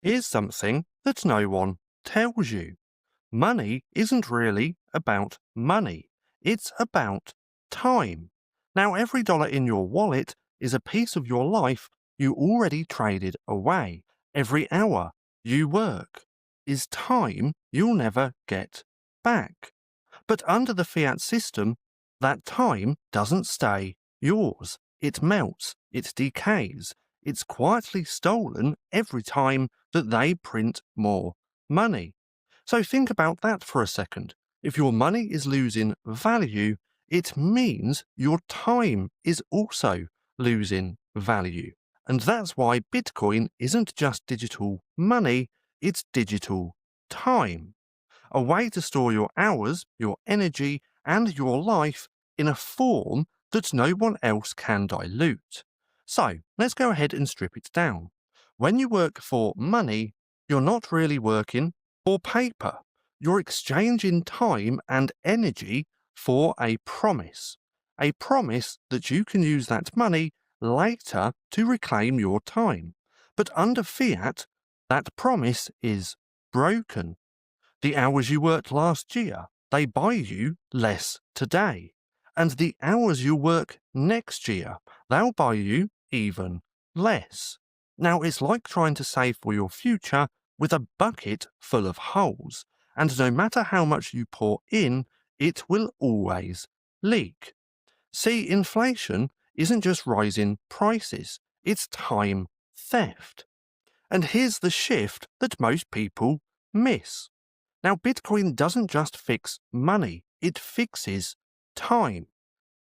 Here's something that no one tells you. Money isn't really about money. It's about time. Now, every dollar in your wallet is a piece of your life you already traded away. Every hour you work is time you'll never get back. But under the fiat system, that time doesn't stay yours. It melts, it decays, it's quietly stolen every time that they print more money. So think about that for a second. If your money is losing value, it means your time is also losing value. And that's why Bitcoin isn't just digital money, it's digital time. A way to store your hours, your energy, and your life in a form that no one else can dilute. So let's go ahead and strip it down. When you work for money, you're not really working for paper. You're exchanging time and energy for a promise. A promise that you can use that money later to reclaim your time. But under fiat, that promise is broken. The hours you worked last year, they buy you less today. And the hours you work next year, they'll buy you even less. Now, it's like trying to save for your future with a bucket full of holes. And no matter how much you pour in, it will always leak. See, inflation isn't just rising prices, it's time theft. And here's the shift that most people miss. Now, Bitcoin doesn't just fix money, it fixes time.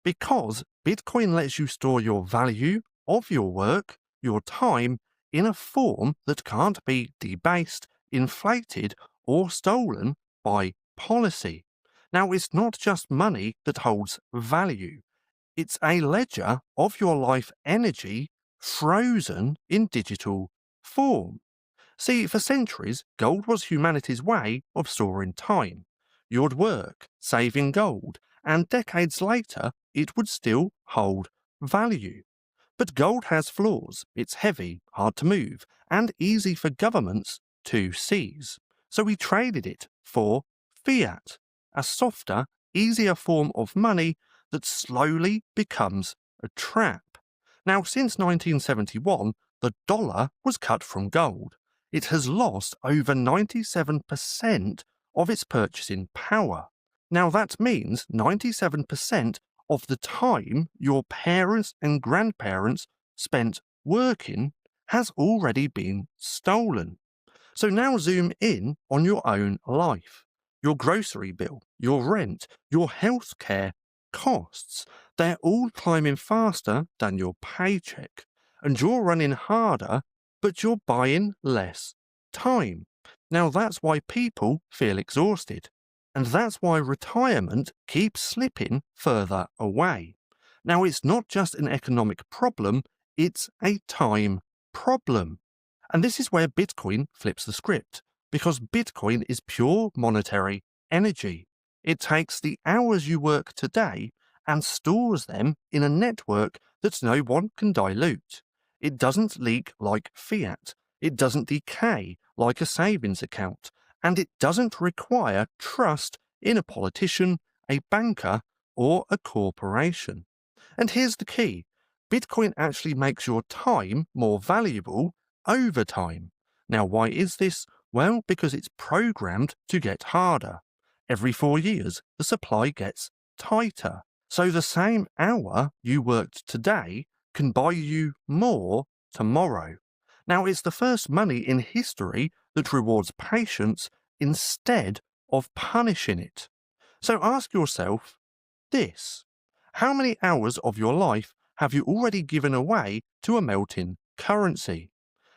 Because Bitcoin lets you store your value of your work, your time, in a form that can't be debased, inflated, or stolen by policy. Now, it's not just money that holds value. It's a ledger of your life energy frozen in digital form. See, for centuries, gold was humanity's way of storing time. You'd work, saving gold, and decades later, it would still hold value. But gold has flaws. It's heavy, hard to move, and easy for governments to seize. So we traded it for fiat, a softer, easier form of money that slowly becomes a trap. Now, since 1971, the dollar was cut from gold. It has lost over 97% of its purchasing power. Now, that means 97% of the time your parents and grandparents spent working has already been stolen. So now zoom in on your own life. Your grocery bill, your rent, your healthcare costs, they're all climbing faster than your paycheck. And you're running harder, but you're buying less time. Now that's why people feel exhausted. And that's why retirement keeps slipping further away. Now it's not just an economic problem, it's a time problem. And this is where Bitcoin flips the script, because Bitcoin is pure monetary energy. It takes the hours you work today and stores them in a network that no one can dilute. It doesn't leak like fiat, it doesn't decay like a savings account, and it doesn't require trust in a politician, a banker, or a corporation. And here's the key. Bitcoin actually makes your time more valuable over time. Now, why is this? Well, because it's programmed to get harder. Every 4 years, the supply gets tighter. So the same hour you worked today can buy you more tomorrow. Now, it's the first money in history that rewards patience instead of punishing it. So ask yourself this. How many hours of your life have you already given away to a melting currency?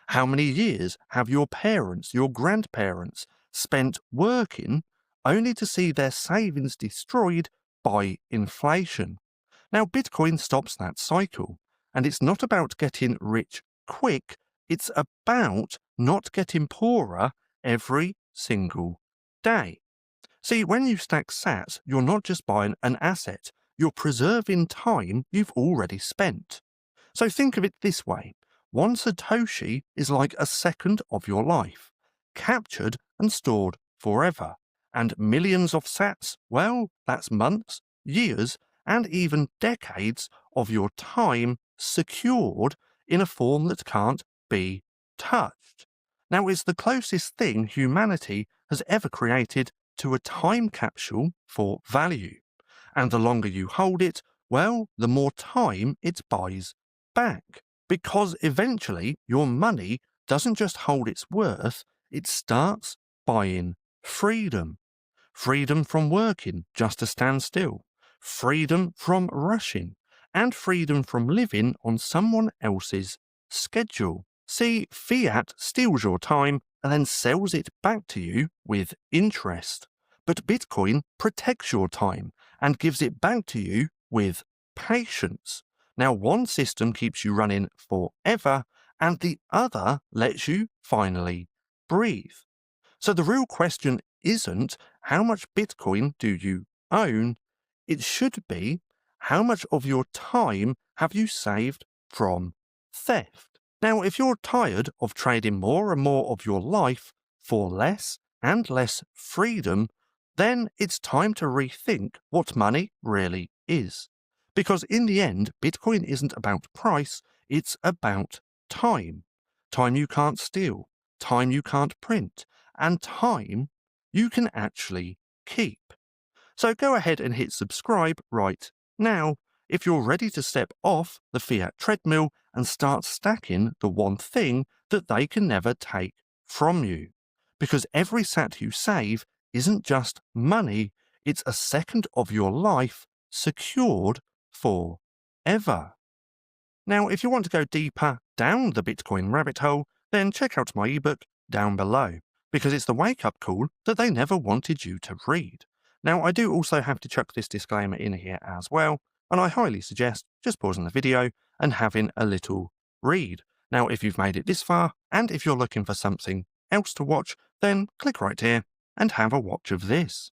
How many years have your parents, your grandparents spent working only to see their savings destroyed by inflation? Now, Bitcoin stops that cycle, and it's not about getting rich quick, it's about not getting poorer every single day. See, when you stack sats, you're not just buying an asset, you're preserving time you've already spent. So think of it this way. one Satoshi is like a second of your life, captured and stored forever. And millions of sats, well, that's months, years, and even decades of your time secured in a form that can't be touched. Now, it's the closest thing humanity has ever created to a time capsule for value. And the longer you hold it, well, the more time it buys back. Because eventually your money doesn't just hold its worth, it starts buying freedom. Freedom from working just to stand still, freedom from rushing, and freedom from living on someone else's schedule. See, fiat steals your time and then sells it back to you with interest. But Bitcoin protects your time and gives it back to you with patience. Now, one system keeps you running forever, and the other lets you finally breathe. So the real question isn't how much Bitcoin do you own? It should be how much of your time have you saved from theft? Now, if you're tired of trading more and more of your life for less and less freedom, then it's time to rethink what money really is. Because in the end, Bitcoin isn't about price, it's about time. Time you can't steal, time you can't print, and time you can actually keep. So go ahead and hit subscribe right now if you're ready to step off the fiat treadmill and start stacking the one thing that they can never take from you. Because every sat you save isn't just money, it's a second of your life secured forever. Now, if you want to go deeper down the Bitcoin rabbit hole, then check out my ebook down below, because it's the wake-up call that they never wanted you to read. Now, I do also have to chuck this disclaimer in here as well, and I highly suggest just pausing the video and having a little read. Now, if you've made it this far, and if you're looking for something else to watch, then click right here and have a watch of this.